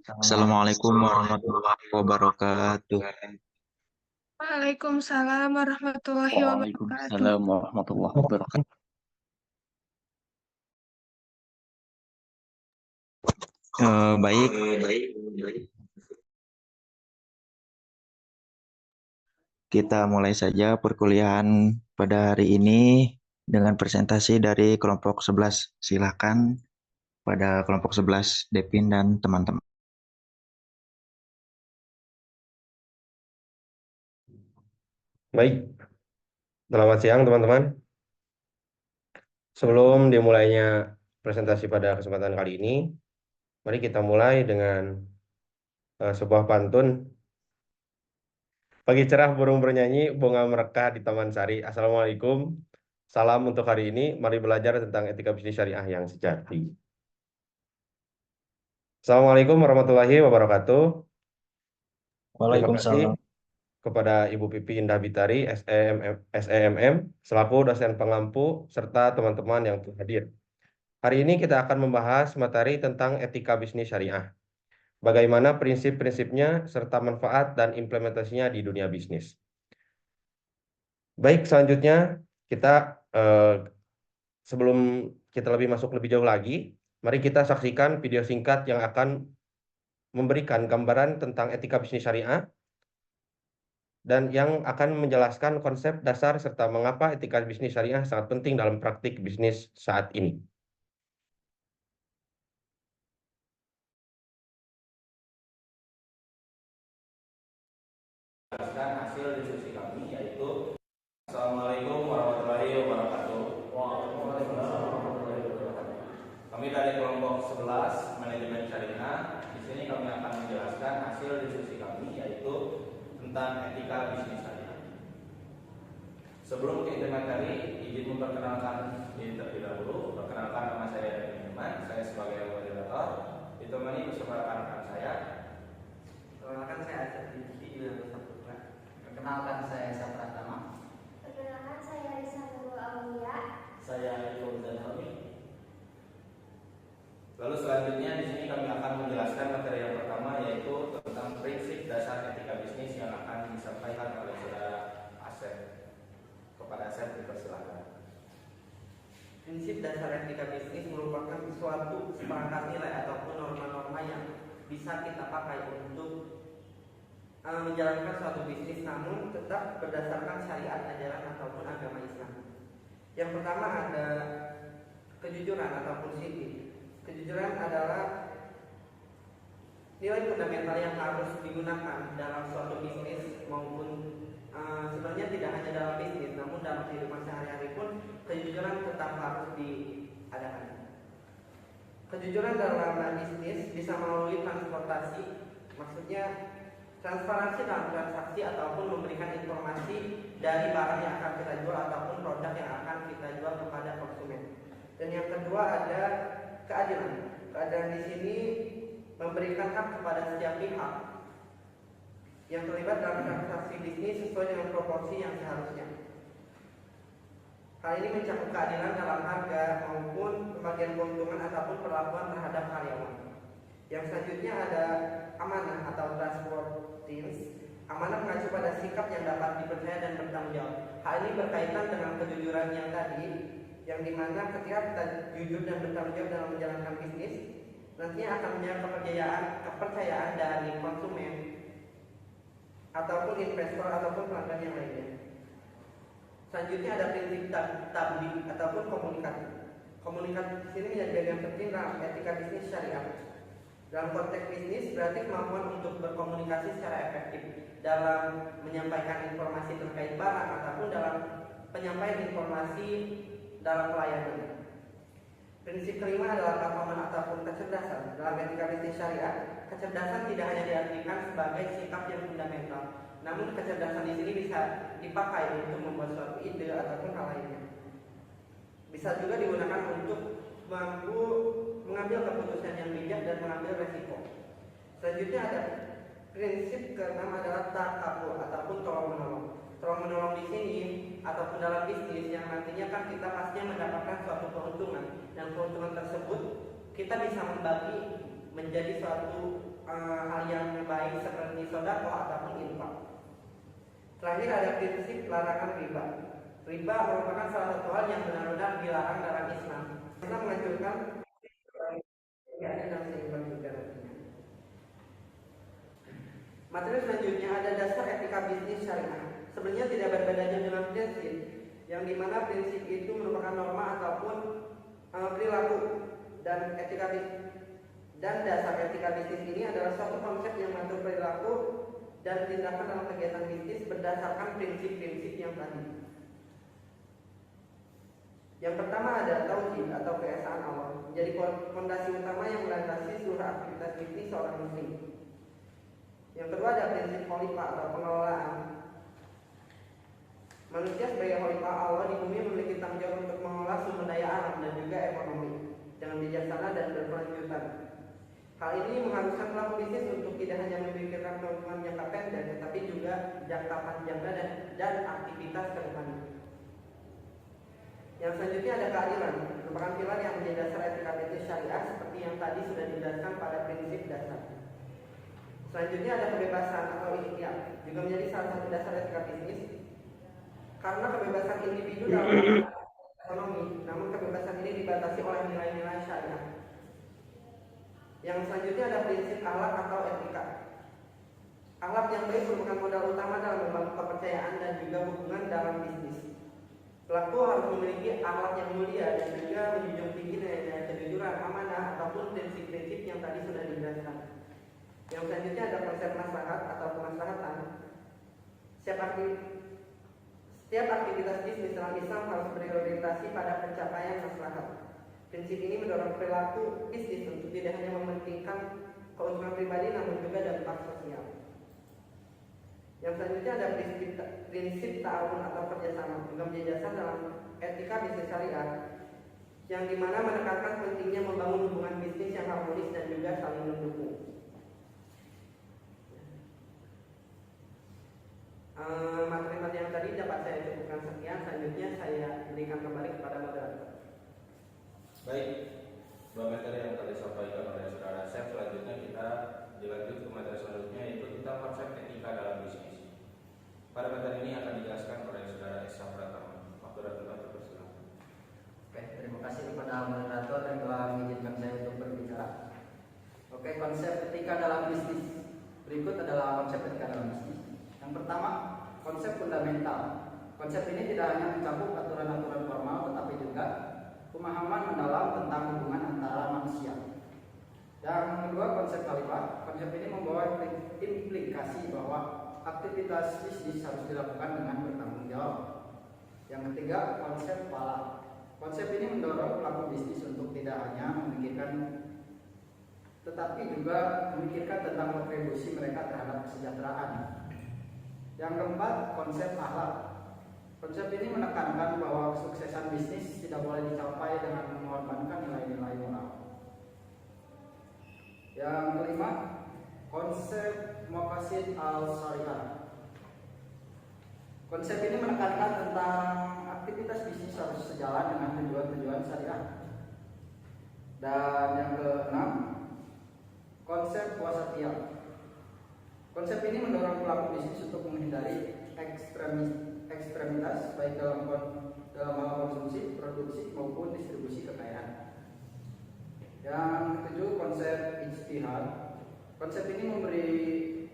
Assalamualaikum warahmatullahi wabarakatuh. Waalaikumsalam warahmatullahi wabarakatuh. Waalaikumsalam warahmatullahi wabarakatuh. Baik, kita mulai saja perkuliahan pada hari ini dengan presentasi dari kelompok 11. Silakan pada kelompok 11, Depin dan teman-teman. Baik, selamat siang teman-teman. Sebelum dimulainya presentasi pada kesempatan kali ini, mari kita mulai dengan sebuah pantun. Pagi cerah burung bernyanyi, bunga merekah di Taman Sari. Assalamualaikum, salam untuk hari ini. Mari belajar tentang etika bisnis syariah yang sejati. Assalamualaikum warahmatullahi wabarakatuh. Terima kasih kepada Ibu Pipi Indah Bitari, SEMM, selaku dosen pengampu, serta teman-teman yang telah hadir. Hari ini kita akan membahas materi tentang etika bisnis syariah. Bagaimana prinsip-prinsipnya serta manfaat dan implementasinya di dunia bisnis. Baik, selanjutnya kita sebelum kita masuk lebih jauh lagi, mari kita saksikan video singkat yang akan memberikan gambaran tentang etika bisnis syariah dan yang akan menjelaskan konsep dasar serta mengapa etika bisnis syariah sangat penting dalam praktik bisnis saat ini. Hasil diskusi kami yaitu Assalamualaikum warahmatullahi wabarakatuh. Kami dari kelompok 11 manajemen syariah. Di sini kami akan menjelaskan hasil diskusi kami yaitu tentang etika bisnis syariah. Sebelum ke materi, izin memperkenalkan diri terlebih dahulu. Perkenalkan, nama saya Deniman, saya sebagai moderator. Ditemani bersama rekan-rekan saya. Perkenalkan, saya Azhar Rizky juga. Perkenalkan, saya Sapratama. Perkenalkan, saya Risa Nurul Aulia. Saya Iqbal Zanami. Lalu selanjutnya di sini kami akan menjelaskan materi yang pertama yaitu tentang prinsip dasar etika bisnis yang akan disampaikan oleh saudara Asep. Kepada Asep dipersilakan. Prinsip dasar etika bisnis merupakan suatu seperangkat nilai ataupun norma-norma yang bisa kita pakai untuk menjalankan suatu bisnis, namun tetap berdasarkan syariat, ajaran ataupun agama Islam. Yang pertama ada kejujuran ataupun sidik. Kejujuran adalah nilai fundamental yang harus digunakan dalam suatu bisnis maupun sebenarnya tidak hanya dalam bisnis, namun dalam kehidupan sehari-hari pun kejujuran tetap harus diadakan. Kejujuran dalam bisnis bisa melalui transportasi, maksudnya transparansi dalam transaksi ataupun memberikan informasi dari barang yang akan kita jual ataupun produk yang akan kita jual kepada konsumen. Dan yang kedua ada keadilan. Keadilan di sini memberikan hak kepada setiap pihak yang terlibat dalam transaksi bisnis sesuai dengan proporsi yang seharusnya. Hal ini mencakup keadilan dalam harga maupun pembagian keuntungan ataupun perlakuan terhadap karyawan. Yang selanjutnya ada amanah atau trustworthiness. Amanah mengacu pada sikap yang dapat dipercaya dan bertanggung jawab. Hal ini berkaitan dengan kejujuran yang tadi, yang dimana ketika kita jujur dan bertanggung jawab dalam menjalankan bisnis, nantinya akan menjaga kepercayaan dari konsumen ataupun investor ataupun pelanggan yang lainnya. Selanjutnya ada prinsip tablik ataupun komunikasi. Komunikasi di sini menjadi bagian penting dalam etika bisnis syariah. Dalam konteks bisnis berarti kemampuan untuk berkomunikasi secara efektif dalam menyampaikan informasi terkait barang ataupun dalam penyampaian informasi dalam pelayanan. Prinsip kelima adalah pahaman ataupun kecerdasan. Dalam etika bisnis syariah, kecerdasan tidak hanya diartikan sebagai sikap yang fundamental, namun kecerdasan di sini bisa dipakai untuk membuat suatu ide ataupun hal lainnya. Bisa juga digunakan untuk mampu mengambil keputusan yang bijak dan mengambil resiko. Selanjutnya ada prinsip keenam adalah takabur ataupun tolong menolong. Tolong menolong di sini ataupun dalam bisnis yang nantinya kan kita pastinya mendapatkan suatu keuntungan, dan keuntungan tersebut kita bisa membagi menjadi suatu hal yang baik seperti sedekah ataupun infak. Terakhir ada prinsip larangan riba. Riba merupakan salah satu hal yang benar-benar dilarang dalam Islam. Islam menganjurkan dan seimbang juga nantinya. Materi selanjutnya ada dasar etika bisnis syariah. Sebenarnya tidak berbeda jauh dengan prinsip, yang dimana prinsip itu merupakan norma ataupun perilaku dan etika bisnis. Dan dasar etika bisnis ini adalah suatu konsep yang mengatur perilaku dan tindakan dalam kegiatan bisnis berdasarkan prinsip-prinsip yang tadi. Yang pertama ada tauhid atau keesaan Allah, menjadi fondasi utama yang melandasi seluruh aktivitas bisnis seorang muslim. Yang kedua ada prinsip khalifah atau pengelolaan. Manusia sebagai khalifah Allah di bumi memiliki tanggung jawab untuk mengelola sumber daya alam dan juga ekonomi dengan bijaksana dan berkelanjutan. Hal ini mengharuskan pelaku bisnis untuk tidak hanya memikirkan keuntungan jangka pendek, tetapi juga jangka panjang dan aktivitas ke depannya. Yang selanjutnya ada keadilan, merupakan pilar yang menjadi dasar etika bisnis syariah seperti yang tadi sudah dijelaskan pada prinsip dasar. Selanjutnya ada kebebasan atau ikhtiyar, juga menjadi salah satu dasar etika bisnis. Karena kebebasan individu dalam ekonomi, namun kebebasan ini dibatasi oleh nilai-nilai syariah. Yang selanjutnya ada prinsip akhlak atau etika. Akhlak yang baik merupakan modal utama dalam membangun kepercayaan dan juga hubungan dalam bisnis. Pelaku harus memiliki akhlak yang mulia dan juga menjunjung tinggi nilai-nilai kejujuran, amanah ataupun prinsip-prinsip yang tadi sudah dijelaskan. Yang selanjutnya ada konsep maslahat atau kemaslahatan. Setiap aktivitas bisnis dalam Islam harus berorientasi pada pencapaian maslahat. Prinsip ini mendorong perilaku bisnis untuk tidak hanya mementingkan keuntungan pribadi namun juga dampak sosial. Yang selanjutnya ada prinsip ta'awun atau kerjasama, juga menjadi dasar dalam etika bisnis syariah, yang dimana menekankan pentingnya membangun hubungan bisnis yang harmonis dan juga saling mendukung. Materi-materi yang tadi dapat saya cukupkan sekian. Selanjutnya saya berikan kembali kepada moderator. Baik, dua materi yang tadi disampaikan oleh saudara Chef. Selanjutnya kita dilanjut ke materi selanjutnya, yaitu tentang konsep etika dalam bisnis. Pada materi ini akan dijelaskan oleh saudara Esa Pratama. Moderator bersilakan. Oke, terima kasih kepada moderator yang telah mengizinkan saya untuk berbicara. Oke, konsep etika dalam bisnis. Berikut adalah konsep etika dalam bisnis. Yang pertama, konsep fundamental. Konsep ini tidak hanya mencakup aturan-aturan formal, tetapi juga pemahaman mendalam tentang hubungan antara manusia. Yang kedua, konsep khalifah. Konsep ini membawa implikasi bahwa aktivitas bisnis harus dilakukan dengan bertanggung jawab. Yang ketiga, konsep pala. Konsep ini mendorong pelaku bisnis untuk tidak hanya memikirkan, tetapi juga memikirkan tentang kontribusi mereka terhadap kesejahteraan. Yang keempat, konsep akhlak. Konsep ini menekankan bahwa kesuksesan bisnis tidak boleh dicapai dengan mengorbankan nilai-nilai moral. Yang kelima, konsep maqasid al-syariah. Konsep ini menekankan tentang aktivitas bisnis harus sejalan dengan tujuan-tujuan syariah. Dan yang keenam, konsep wasatiyah. Konsep ini mendorong pelaku bisnis untuk menghindari ekstremitas baik dalam hal konsumsi, produksi maupun distribusi kekayaan. Yang ketujuh, konsep ijtihad. Konsep ini memberi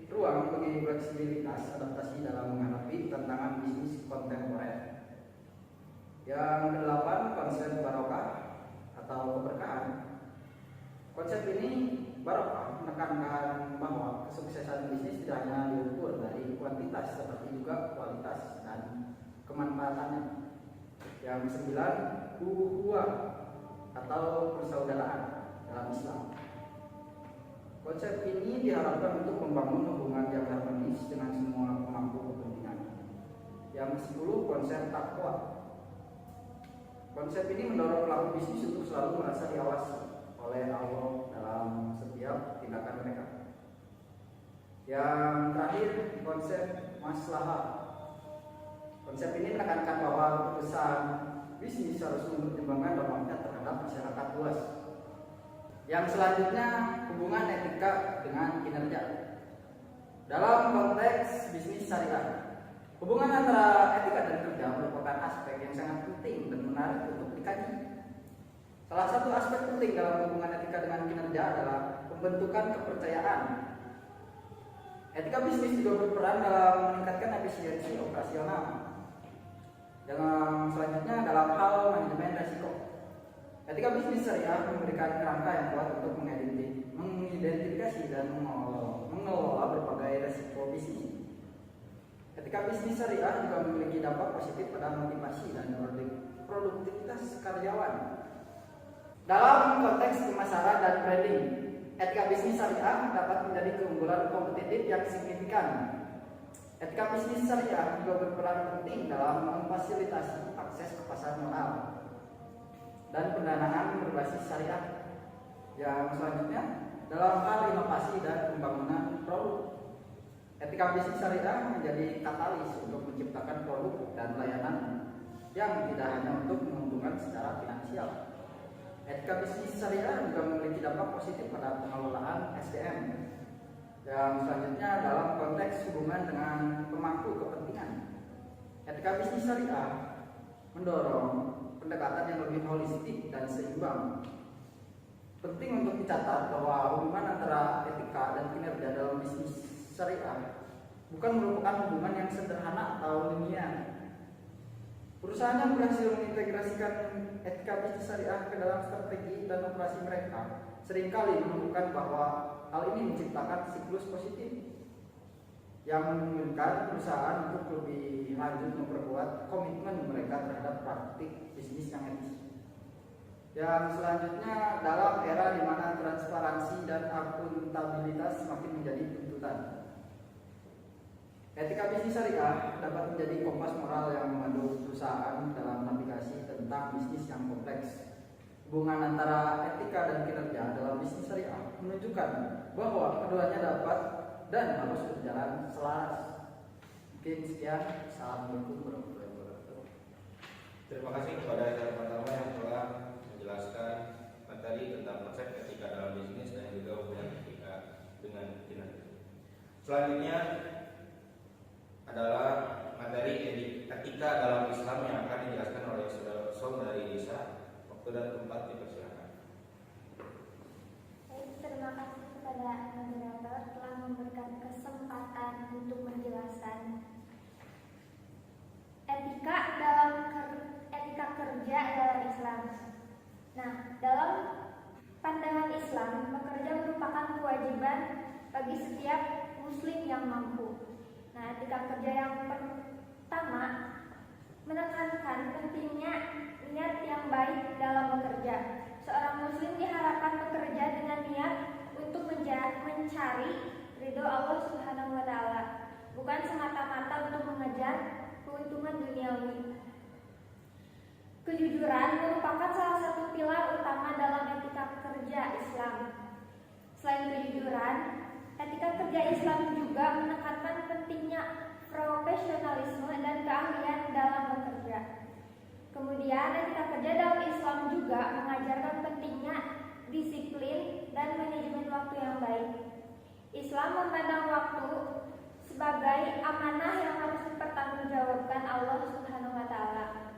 ruang bagi fleksibilitas adaptasi dalam menghadapi tantangan bisnis kontemporer. Yang kedelapan, konsep barokah atau keberkahan. Konsep ini barokah menekankan bahwa kesuksesan bisnis tidak hanya diukur dari kuantitas tetapi juga kualitas dan kemanfaatannya. Yang kesembilan, ukhuwah atau persaudaraan dalam Islam. Konsep ini diharapkan untuk membangun hubungan yang harmonis dengan semua pemangku kepentingan. Yang ke-10, konsep takwa. Konsep ini mendorong pelaku bisnis untuk selalu merasa diawasi oleh Allah dalam setiap tindakan mereka. Yang terakhir, konsep maslahah. Konsep ini menekankan bahwa keputusan bisnis harus mempertimbangkan dampaknya terhadap masyarakat luas. Yang selanjutnya, hubungan etika dengan kinerja. Dalam konteks bisnis syariah, hubungan antara etika dan kerja merupakan aspek yang sangat penting dan menarik untuk dikaji. Salah satu aspek penting dalam hubungan etika dengan kinerja adalah pembentukan kepercayaan. Etika bisnis juga berperan dalam meningkatkan efisiensi operasional. Yang selanjutnya, dalam hal manajemen risiko. Etika bisnis syariah memberikan kerangka yang kuat untuk mengidentifikasi dan mengelola berbagai risiko bisnis. Etika bisnis syariah juga memiliki dampak positif pada motivasi dan produktivitas karyawan. Dalam konteks pemasaran dan branding, etika bisnis syariah dapat menjadi keunggulan kompetitif yang signifikan. Etika bisnis syariah juga berperan penting dalam memfasilitasi akses ke pasar modal dan pendanaan berbasis syariah. Yang selanjutnya, dalam hal inovasi dan pembangunan produk, etika bisnis syariah menjadi katalis untuk menciptakan produk dan layanan yang tidak hanya untuk menguntungkan secara finansial. Etika bisnis syariah juga memiliki dampak positif pada pengelolaan SDM. Yang selanjutnya, dalam konteks hubungan dengan pemangku kepentingan, etika bisnis syariah mendorong pendekatan yang lebih holistik dan seimbang. Penting untuk dicatat bahwa hubungan antara etika dan kinerja dalam bisnis syariah bukan merupakan hubungan yang sederhana atau linear. Perusahaan yang berhasil mengintegrasikan etika bisnis syariah ke dalam strategi dan operasi mereka seringkali menemukan bahwa hal ini menciptakan siklus positif yang memungkinkan perusahaan untuk lebih lanjut memperkuat komitmen mereka terhadap praktik bisnis yang etis. Yang selanjutnya, dalam era di mana transparansi dan akuntabilitas semakin menjadi tuntutan, etika bisnis syariah dapat menjadi kompas moral yang memandu perusahaan dalam navigasi tentang bisnis yang kompleks. Hubungan antara etika dan kinerja dalam bisnis syariah menunjukkan bahwa keduanya dapat dan harus berjalan selaras. Mungkin sekian. Assalamualaikum warahmatullahi wabarakatuh. Terima kasih kepada yang pertama yang telah menjelaskan materi tentang konsep etika dalam bisnis dan juga hubungan etika dengan kinerja. Selanjutnya adalah materi etika dalam Islam yang akan dijelaskan oleh saudari Lisa. Waktu dan tempat dipersilakan. Baik, terima kasih kepada moderator telah memberikan kesempatan untuk menjelaskan etika kerja dalam Islam. Nah, dalam pandangan Islam, bekerja merupakan kewajiban bagi setiap muslim yang mampu. Nah, etika kerja yang pertama menekankan pentingnya niat yang baik dalam bekerja. Seorang muslim diharapkan bekerja dengan niat untuk mencari ridho Allah Subhanahu wa taala, bukan semata-mata untuk mengejar keuntungan duniawi. Kejujuran merupakan salah satu pilar utama dalam etika kerja Islam. Selain kejujuran, etika kerja Islam juga menekankan pentingnya profesionalisme dan keahlian dalam bekerja. Kemudian etika kerja dalam Islam juga mengajarkan pentingnya disiplin dan manajemen waktu yang baik. Islam memandang waktu sebagai amanah yang harus dipertanggungjawabkan Allah Subhanahu wa taala.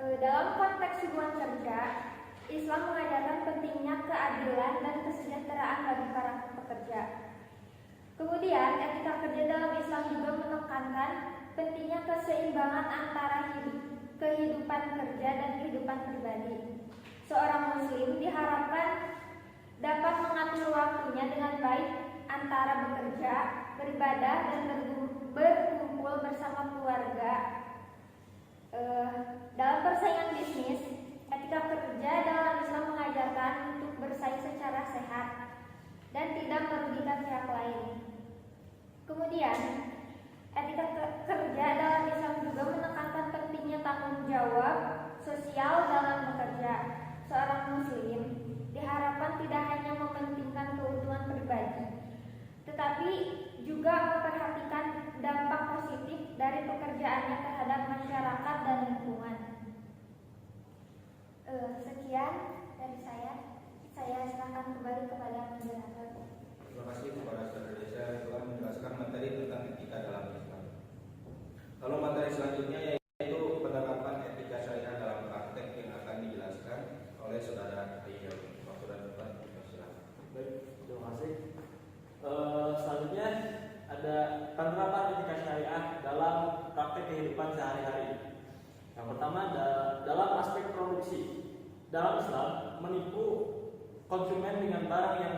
Dalam konteks hubungan kerja, Islam mengajarkan pentingnya keadilan dan kesejahteraan bagi para pekerja. Kemudian, etika kerja dalam Islam juga menekankan pentingnya keseimbangan antara kehidupan kerja dan kehidupan pribadi. Seorang muslim diharapkan dapat mengatur waktunya dengan baik antara bekerja, beribadah, dan berkumpul bersama keluarga. Dalam persaingan bisnis, etika kerja dalam Islam mengajarkan untuk bersaing secara sehat dan tidak merugikan pihak lain. Kemudian, etika kerja dalam Islam juga menekankan pentingnya tanggung jawab sosial dalam bekerja. Seorang muslim diharapkan tidak hanya mementingkan keuntungan pribadi, tetapi juga memperhatikan dampak positif dari pekerjaannya terhadap masyarakat dan lingkungan. Sekian dari saya. kembali kepada moderator. Terima kasih kepada Saudara Desa yang telah menjelaskan materi tentang etika dalam Islam. Lalu materi selanjutnya yaitu penerapan etika syariah dalam praktek yang akan dijelaskan oleh Saudara Iyal. Waktu dan tempat silakan. Baik, terima kasih. Selanjutnya ada penerapan etika syariah dalam praktek kehidupan sehari-hari. Yang pertama dalam aspek produksi. Dalam Islam, menipu konsumen dengan barang yang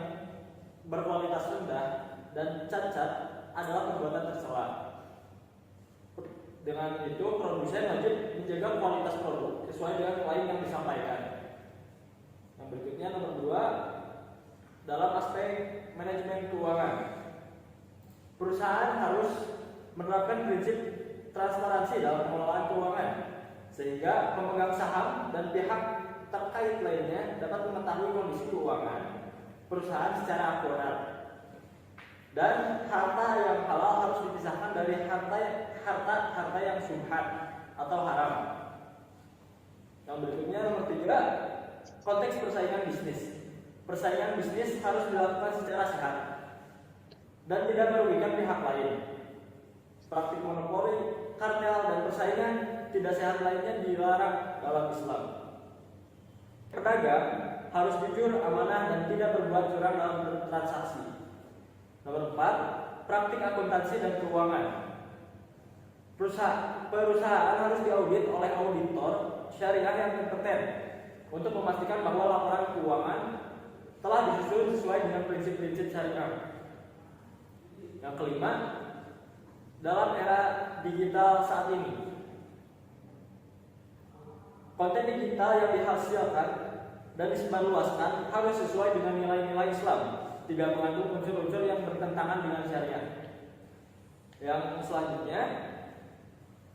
berkualitas rendah dan cacat adalah perbuatan tercela. Dengan itu, produsen wajib menjaga kualitas produk sesuai dengan klaim yang disampaikan. Yang berikutnya nomor 2, dalam aspek manajemen keuangan. Perusahaan harus menerapkan prinsip transparansi dalam pengelolaan keuangan, sehingga pemegang saham dan pihak terkait lainnya dapat mengetahui kondisi keuangan perusahaan secara akurat. Dan harta yang halal harus dipisahkan dari harta yang syubhat atau haram. Yang berikutnya nomor 3, konteks persaingan bisnis. Persaingan bisnis harus dilakukan secara sehat dan tidak merugikan pihak lain. Praktik monopoli, kartel, dan persaingan tidak sehat lainnya dilarang dalam Islam. Pedagang harus jujur, amanah, dan tidak berbuat curang dalam transaksi. Nomor 4, praktik akuntansi dan keuangan. Perusahaan harus diaudit oleh auditor syariah yang kompeten untuk memastikan bahwa laporan keuangan telah disusun sesuai dengan prinsip-prinsip syariah. Yang kelima, dalam era digital saat ini, konten digital yang dihasilkan dan disebarluaskan harus sesuai dengan nilai-nilai Islam, tidak mengandung unsur-unsur yang bertentangan dengan syariat. Yang selanjutnya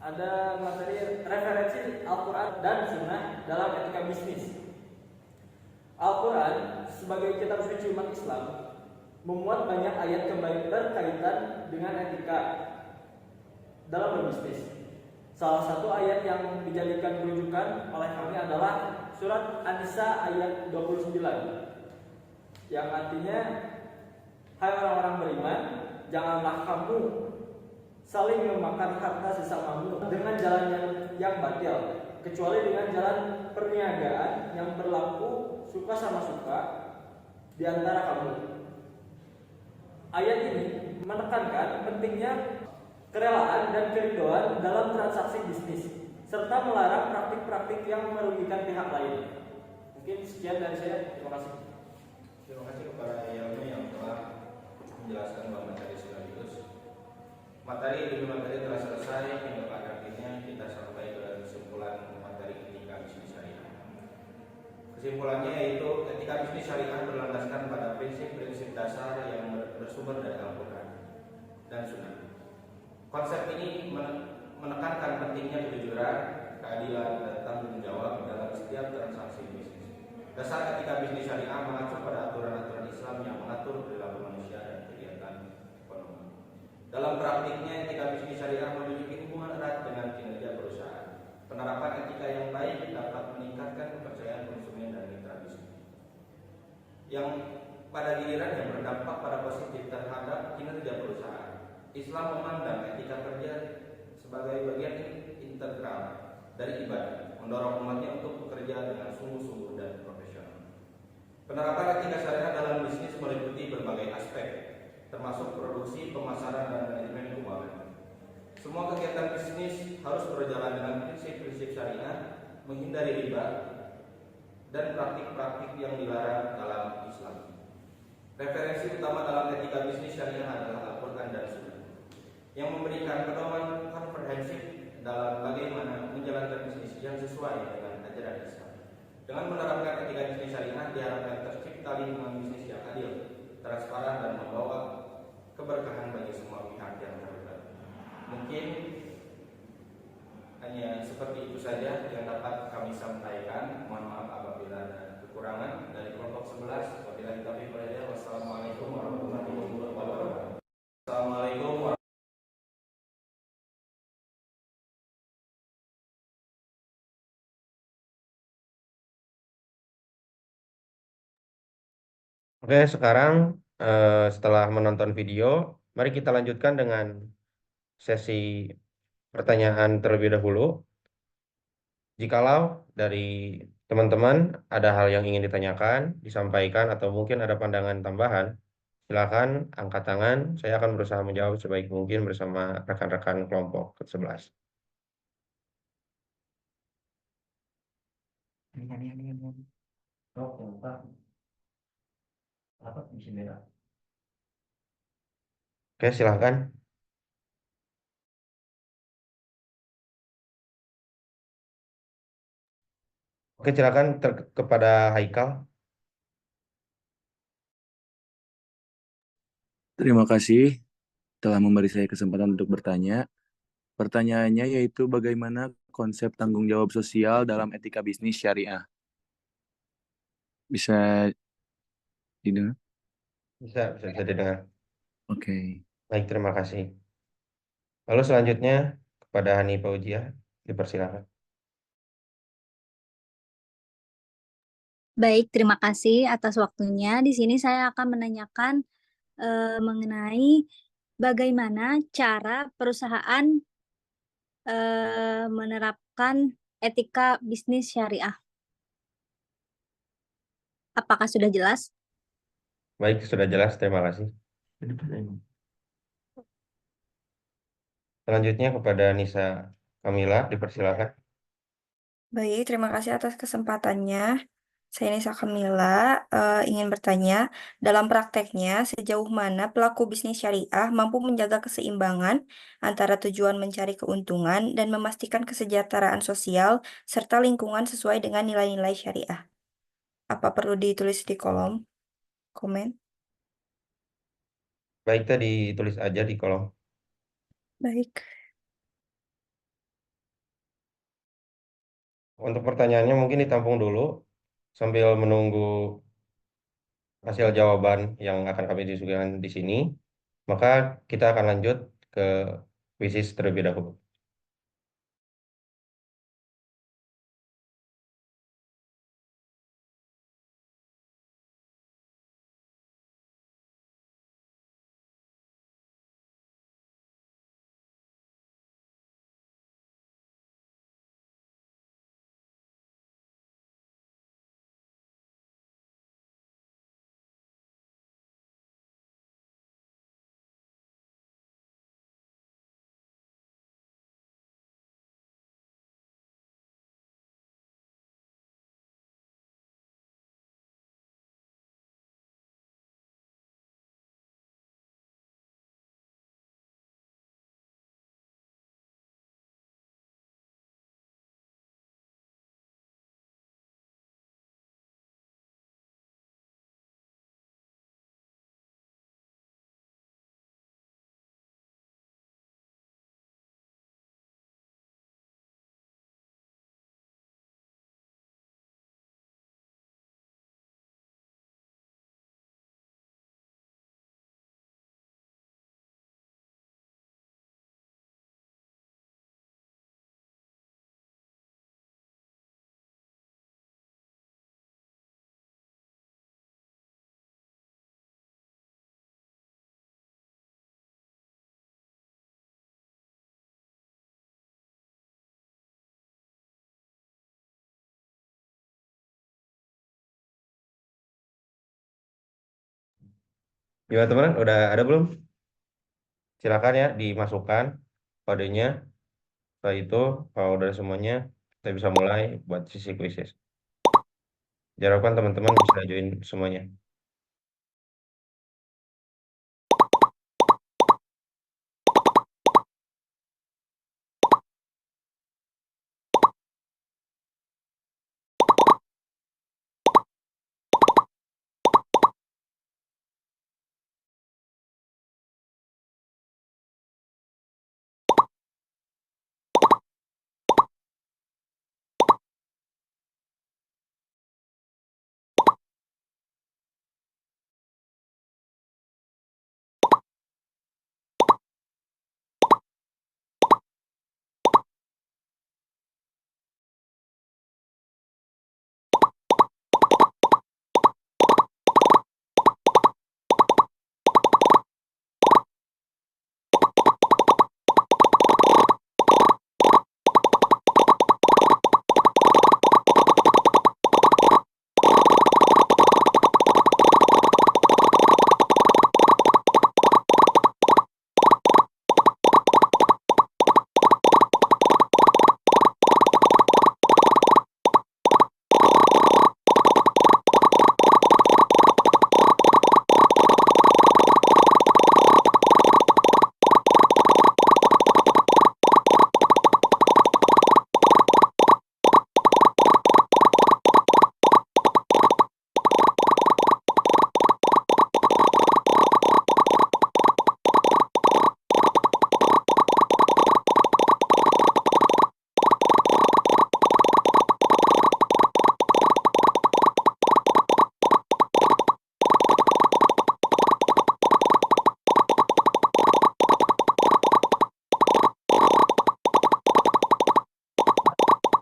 ada materi referensi Al-Quran dan Sunnah dalam etika bisnis. Al-Quran sebagai kitab suci umat Islam memuat banyak ayat berkaitan dengan etika dalam berbisnis. Salah satu ayat yang dijadikan rujukan oleh kami adalah surat An-Nisa ayat 29 yang artinya, hai orang-orang beriman, janganlah kamu saling memakan harta sesamamu dengan jalan yang batil, kecuali dengan jalan perniagaan yang berlaku suka sama suka di antara kamu. Ayat ini menekankan pentingnya kerelaan dan keridoan dalam transaksi bisnis, serta melarang praktik-praktik yang merugikan pihak lain. Mungkin sekian dari saya. Terima kasih. Terima kasih kepada Yelmi yang telah menjelaskan bahwa materi sekaligus. Materi demi materi telah selesai. Hingga pada akhirnya kita sampai ke kesimpulan materi etika bisnis syariah. Kesimpulannya yaitu etika bisnis syariah berlandaskan pada prinsip-prinsip dasar yang bersumber dari Al-Quran dan Sunnah. Konsep ini menekankan pentingnya kejujuran, keadilan, dan tanggung jawab dalam setiap transaksi bisnis. Dasar etika bisnis syariah mengacu pada aturan-aturan Islam yang mengatur perilaku manusia dan kegiatan ekonomi. Dalam praktiknya, etika bisnis syariah memiliki hubungan erat dengan kinerja perusahaan. Penerapan etika yang baik dapat meningkatkan kepercayaan konsumen dan mitra bisnis, yang pada gilirannya berdampak pada positif terhadap kinerja perusahaan. Islam memandang etika kerja sebagai bagian integral dari ibadah, mendorong umatnya untuk bekerja dengan sungguh-sungguh dan profesional. Penerapan etika syariah dalam bisnis meliputi berbagai aspek, termasuk produksi, pemasaran, dan manajemen keuangan. Semua kegiatan bisnis harus berjalan dengan prinsip-prinsip syariah, menghindari riba, dan praktik-praktik yang dilarang dalam Islam. Referensi utama dalam etika bisnis syariah adalah Al-Quran dan Sunnah, yang memberikan pedoman komprehensif dalam bagaimana menjalankan bisnis yang sesuai dengan ajaran Islam. Dengan menerapkan etika bisnis syariah diharapkan tercipta lingkungan bisnis yang adil, transparan, dan membawa keberkahan bagi semua pihak yang terlibat. Mungkin hanya seperti itu saja yang dapat kami sampaikan. Mohon maaf apabila ada kekurangan. Dari kelompok 11, wabillahi taufiq wal hidayah. Wassalamualaikum warahmatullahi wabarakatuh. Assalamualaikum. Oke, sekarang setelah menonton video, mari kita lanjutkan dengan sesi pertanyaan terlebih dahulu. Jikalau dari teman-teman ada hal yang ingin ditanyakan, disampaikan, atau mungkin ada pandangan tambahan, silakan angkat tangan. Saya akan berusaha menjawab sebaik mungkin bersama rekan-rekan kelompok ke-11. Oke, silakan. Oke, silakan kepada Haikal. Terima kasih telah memberi saya kesempatan untuk bertanya. Pertanyaannya yaitu bagaimana konsep tanggung jawab sosial dalam etika bisnis syariah? Bisa didengar? Bisa didengar. Oke. Baik, terima kasih. Lalu selanjutnya kepada Hani Fauzia, dipersilakan. Baik, terima kasih atas waktunya. Di sini saya akan menanyakan mengenai bagaimana cara perusahaan menerapkan etika bisnis syariah. Apakah sudah jelas? Baik, sudah jelas. Terima kasih. Selanjutnya kepada Nisa Kamila, dipersilakan. Baik, terima kasih atas kesempatannya. Saya Nisa Kamila ingin bertanya, dalam prakteknya sejauh mana pelaku bisnis syariah mampu menjaga keseimbangan antara tujuan mencari keuntungan dan memastikan kesejahteraan sosial serta lingkungan sesuai dengan nilai-nilai syariah? Apa perlu ditulis di kolom komen? Baik, tadi tulis aja di kolom. Baik. Untuk pertanyaannya mungkin ditampung dulu sambil menunggu hasil jawaban yang akan kami diskusikan di sini. Maka kita akan lanjut ke kuisis terlebih dahulu. Gimana teman? Udah ada belum? Silakan ya dimasukkan kodenya. Setelah itu, kalau udah semuanya, kita bisa mulai buat sisi kuisis. Diharapkan teman-teman bisa join semuanya.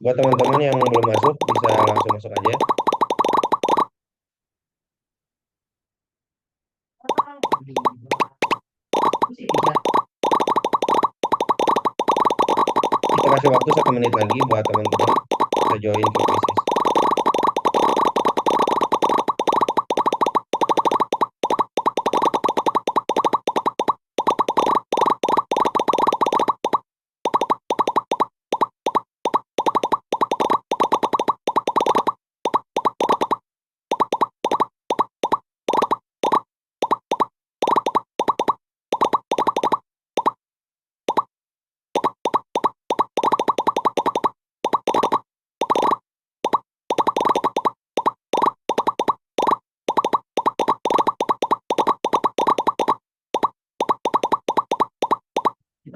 Buat teman-teman yang belum masuk, bisa langsung masuk aja. Kita kasih waktu 1 menit lagi buat teman-teman bisa join ke kuisis.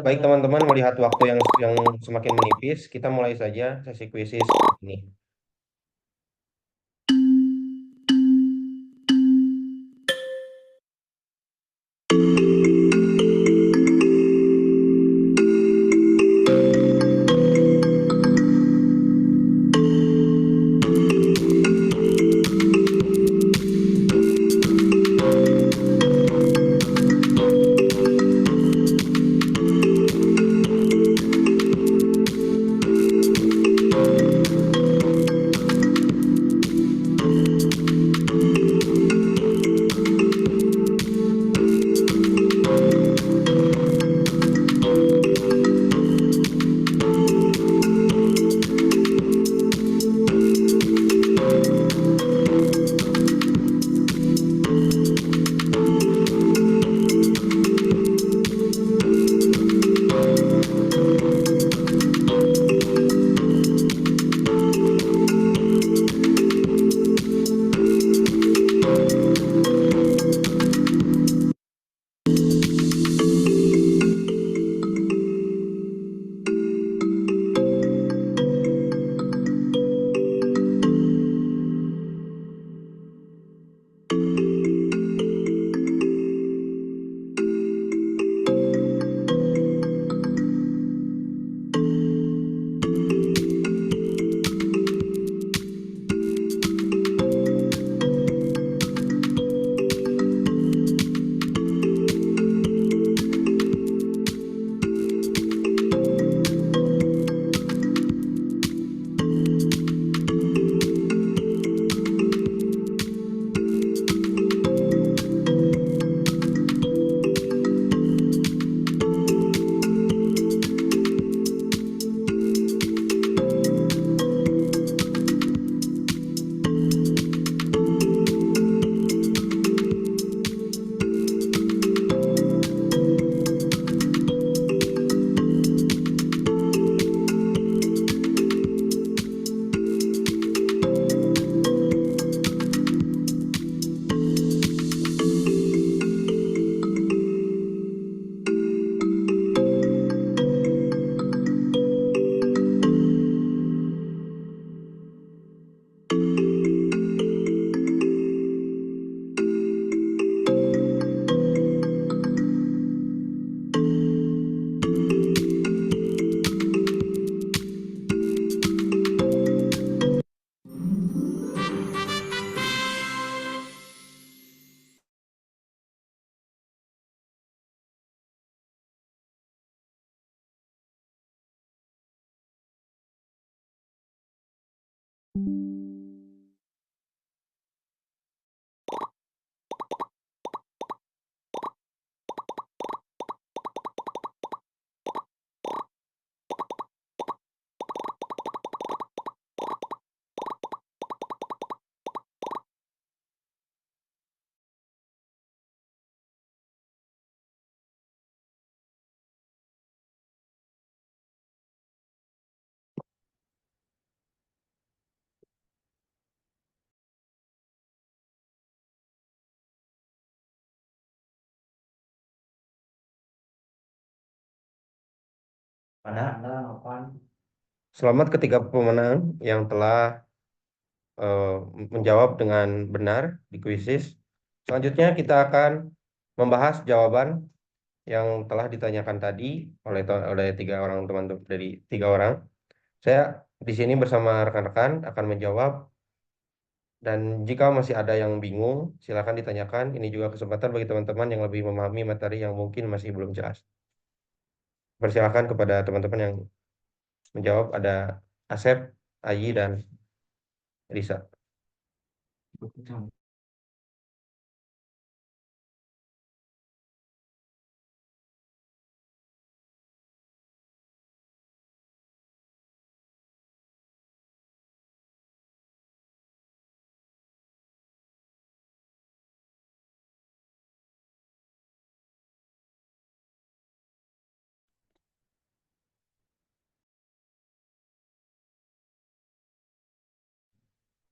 Baik teman-teman, melihat waktu yang semakin menipis, kita mulai saja sesi kuisis ini. Selamat ketiga pemenang yang telah eh, menjawab dengan benar di kuisis. Selanjutnya kita akan membahas jawaban yang telah ditanyakan tadi oleh 3 orang teman dari 3 orang. Saya di sini bersama rekan-rekan akan menjawab. Dan jika masih ada yang bingung, silakan ditanyakan. Ini juga kesempatan bagi teman-teman yang lebih memahami materi yang mungkin masih belum jelas. Persilakan kepada teman-teman yang menjawab. Ada Asep, Ayi, dan Risa.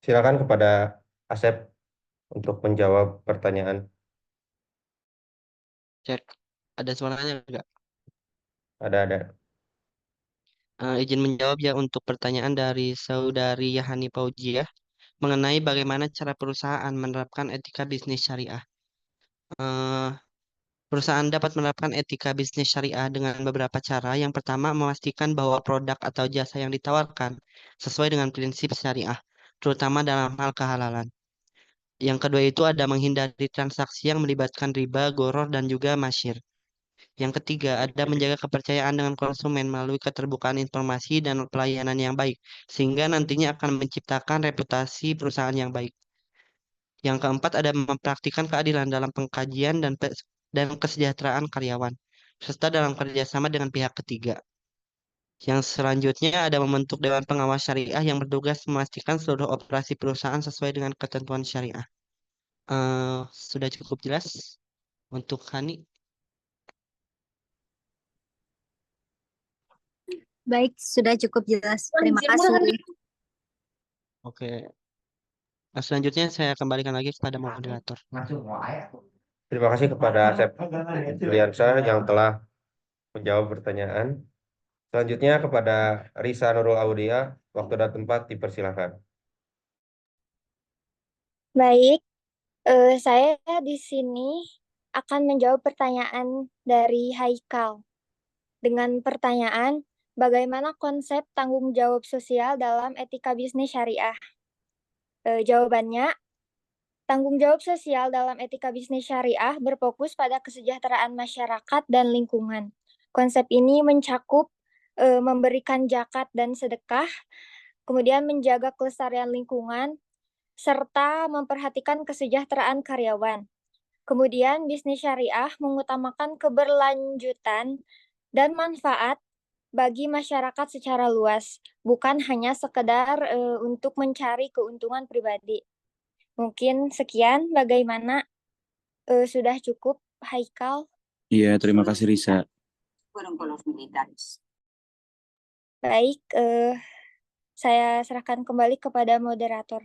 Silakan kepada Asep untuk menjawab pertanyaan. Cek, ada suaranya enggak? Ada. Izin menjawab ya untuk pertanyaan dari saudari Yahani Paujiah mengenai bagaimana cara perusahaan menerapkan etika bisnis syariah. Eh, Perusahaan dapat menerapkan etika bisnis syariah dengan beberapa cara. Yang pertama, memastikan bahwa produk atau jasa yang ditawarkan sesuai dengan prinsip syariah, terutama dalam hal kehalalan. Yang kedua itu ada menghindari transaksi yang melibatkan riba, goror, dan juga masyir. Yang ketiga, ada menjaga kepercayaan dengan konsumen melalui keterbukaan informasi dan pelayanan yang baik, sehingga nantinya akan menciptakan reputasi perusahaan yang baik. Yang keempat, ada mempraktikkan keadilan dalam pengkajian dan kesejahteraan karyawan, serta dalam kerjasama dengan pihak ketiga. Yang selanjutnya ada membentuk Dewan Pengawas Syariah yang bertugas memastikan seluruh operasi perusahaan sesuai dengan ketentuan syariah. Sudah cukup jelas untuk Hani? Baik, sudah cukup jelas. Terima kasih. Oke. Selanjutnya saya kembalikan lagi kepada moderator. Terima kasih kepada Asep Juliansyah yang telah menjawab pertanyaan. Selanjutnya kepada Risa Nurul Audia, waktu dan tempat dipersilakan. Baik, saya di sini akan menjawab pertanyaan dari Haikal dengan pertanyaan bagaimana konsep tanggung jawab sosial dalam etika bisnis syariah. Jawabannya, tanggung jawab sosial dalam etika bisnis syariah berfokus pada kesejahteraan masyarakat dan lingkungan. Konsep ini mencakup memberikan zakat dan sedekah, kemudian menjaga kelestarian lingkungan, serta memperhatikan kesejahteraan karyawan. Kemudian bisnis syariah mengutamakan keberlanjutan dan manfaat bagi masyarakat secara luas, bukan hanya sekedar untuk mencari keuntungan pribadi. Mungkin sekian, bagaimana? Sudah cukup, Haikal? Iya, terima kasih Risa. Baik, saya serahkan kembali kepada moderator.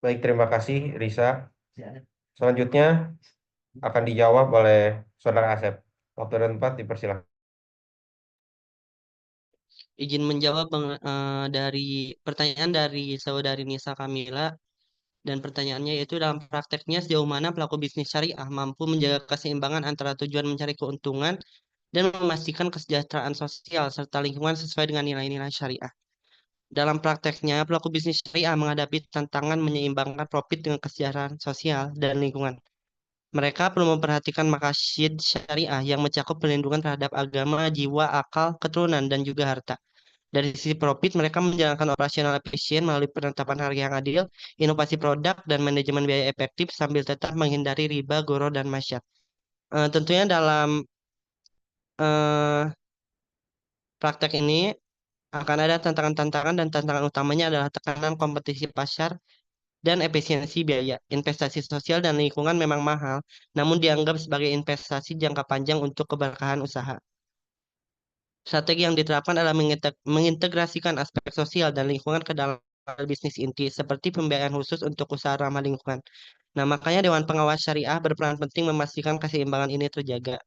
Baik, terima kasih Risa. Selanjutnya akan dijawab oleh Saudara Asep. Waktu dan tempat dipersilakan. Izin menjawab dari pertanyaan dari saudari Nisa Kamila dan pertanyaannya yaitu dalam prakteknya sejauh mana pelaku bisnis syariah mampu menjaga keseimbangan antara tujuan mencari keuntungan dan memastikan kesejahteraan sosial serta lingkungan sesuai dengan nilai-nilai syariah. Dalam prakteknya, pelaku bisnis syariah menghadapi tantangan menyeimbangkan profit dengan kesejahteraan sosial dan lingkungan. Mereka perlu memperhatikan maqasid syariah yang mencakup perlindungan terhadap agama, jiwa, akal, keturunan, dan juga harta. Dari sisi profit, mereka menjalankan operasional efisien melalui penetapan harga yang adil, inovasi produk, dan manajemen biaya efektif sambil tetap menghindari riba, goro, dan masyad. Tentunya dalam praktek ini akan ada tantangan-tantangan dan tantangan utamanya adalah tekanan kompetisi pasar dan efisiensi biaya. Investasi sosial dan lingkungan memang mahal, namun dianggap sebagai investasi jangka panjang untuk keberkahan usaha. Strategi yang diterapkan adalah mengintegrasikan aspek sosial dan lingkungan ke dalam bisnis inti, seperti pembiayaan khusus untuk usaha ramah lingkungan. Nah, makanya Dewan Pengawas Syariah berperan penting memastikan keseimbangan ini terjaga.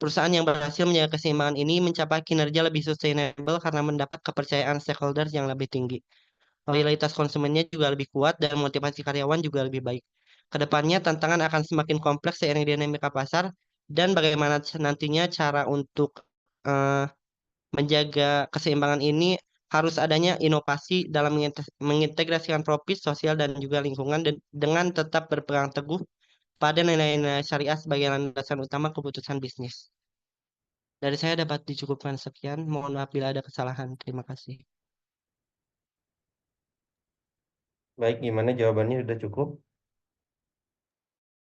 Perusahaan yang berhasil menjaga keseimbangan ini mencapai kinerja lebih sustainable karena mendapat kepercayaan stakeholders yang lebih tinggi. Loyalitas konsumennya juga lebih kuat dan motivasi karyawan juga lebih baik. Kedepannya tantangan akan semakin kompleks seiring dinamika pasar dan bagaimana nantinya cara untuk eh, menjaga keseimbangan ini harus adanya inovasi dalam mengintegrasikan profit sosial dan juga lingkungan dengan tetap berpegang teguh pada nilai-nilai syariah sebagai landasan utama keputusan bisnis. Dari saya dapat dicukupkan sekian. Mohon maaf bila ada kesalahan. Terima kasih. Baik, gimana jawabannya sudah cukup?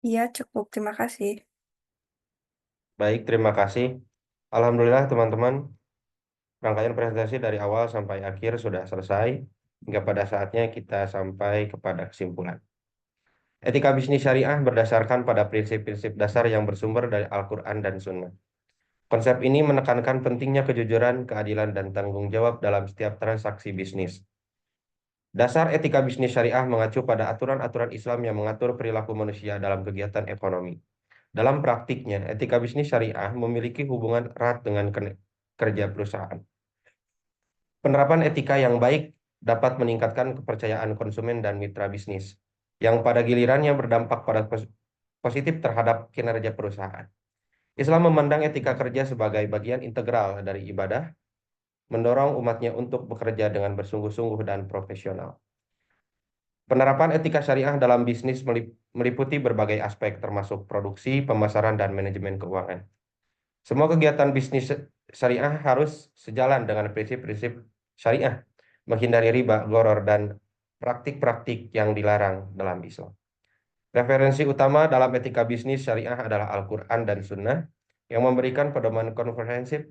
Iya, cukup. Terima kasih. Baik, terima kasih. Alhamdulillah teman-teman, rangkaian presentasi dari awal sampai akhir sudah selesai. Hingga pada saatnya kita sampai kepada kesimpulan. Etika bisnis syariah berdasarkan pada prinsip-prinsip dasar yang bersumber dari Al-Quran dan Sunnah. Konsep ini menekankan pentingnya kejujuran, keadilan, dan tanggung jawab dalam setiap transaksi bisnis. Dasar etika bisnis syariah mengacu pada aturan-aturan Islam yang mengatur perilaku manusia dalam kegiatan ekonomi. Dalam praktiknya, etika bisnis syariah memiliki hubungan erat dengan kerja perusahaan. Penerapan etika yang baik dapat meningkatkan kepercayaan konsumen dan mitra bisnis, yang pada gilirannya berdampak pada positif terhadap kinerja perusahaan. Islam memandang etika kerja sebagai bagian integral dari ibadah, mendorong umatnya untuk bekerja dengan bersungguh-sungguh dan profesional. Penerapan etika syariah dalam bisnis meliputi berbagai aspek termasuk produksi, pemasaran, dan manajemen keuangan. Semua kegiatan bisnis syariah harus sejalan dengan prinsip-prinsip syariah, menghindari riba, gharar, dan praktik-praktik yang dilarang dalam Islam. Referensi utama dalam etika bisnis syariah adalah Al-Quran dan Sunnah yang memberikan pedoman komprehensif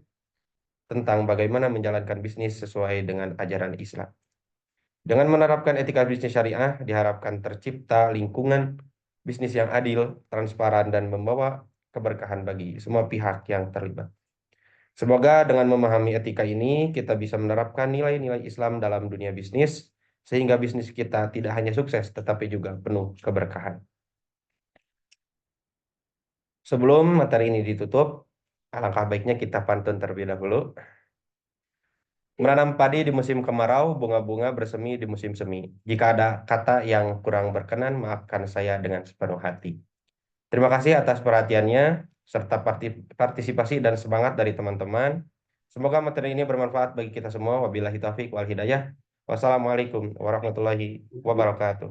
tentang bagaimana menjalankan bisnis sesuai dengan ajaran Islam. Dengan menerapkan etika bisnis syariah, diharapkan tercipta lingkungan bisnis yang adil, transparan, dan membawa keberkahan bagi semua pihak yang terlibat. Semoga dengan memahami etika ini, kita bisa menerapkan nilai-nilai Islam dalam dunia bisnis, sehingga bisnis kita tidak hanya sukses, tetapi juga penuh keberkahan. Sebelum materi ini ditutup, alangkah baiknya kita pantun terlebih dahulu. Menanam padi di musim kemarau, bunga-bunga bersemi di musim semi. Jika ada kata yang kurang berkenan, maafkan saya dengan sepenuh hati. Terima kasih atas perhatiannya, serta partisipasi dan semangat dari teman-teman. Semoga materi ini bermanfaat bagi kita semua. Wabillahi taufiq wal hidayah. Wassalamualaikum warahmatullahi wabarakatuh.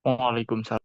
Waalaikumsalam.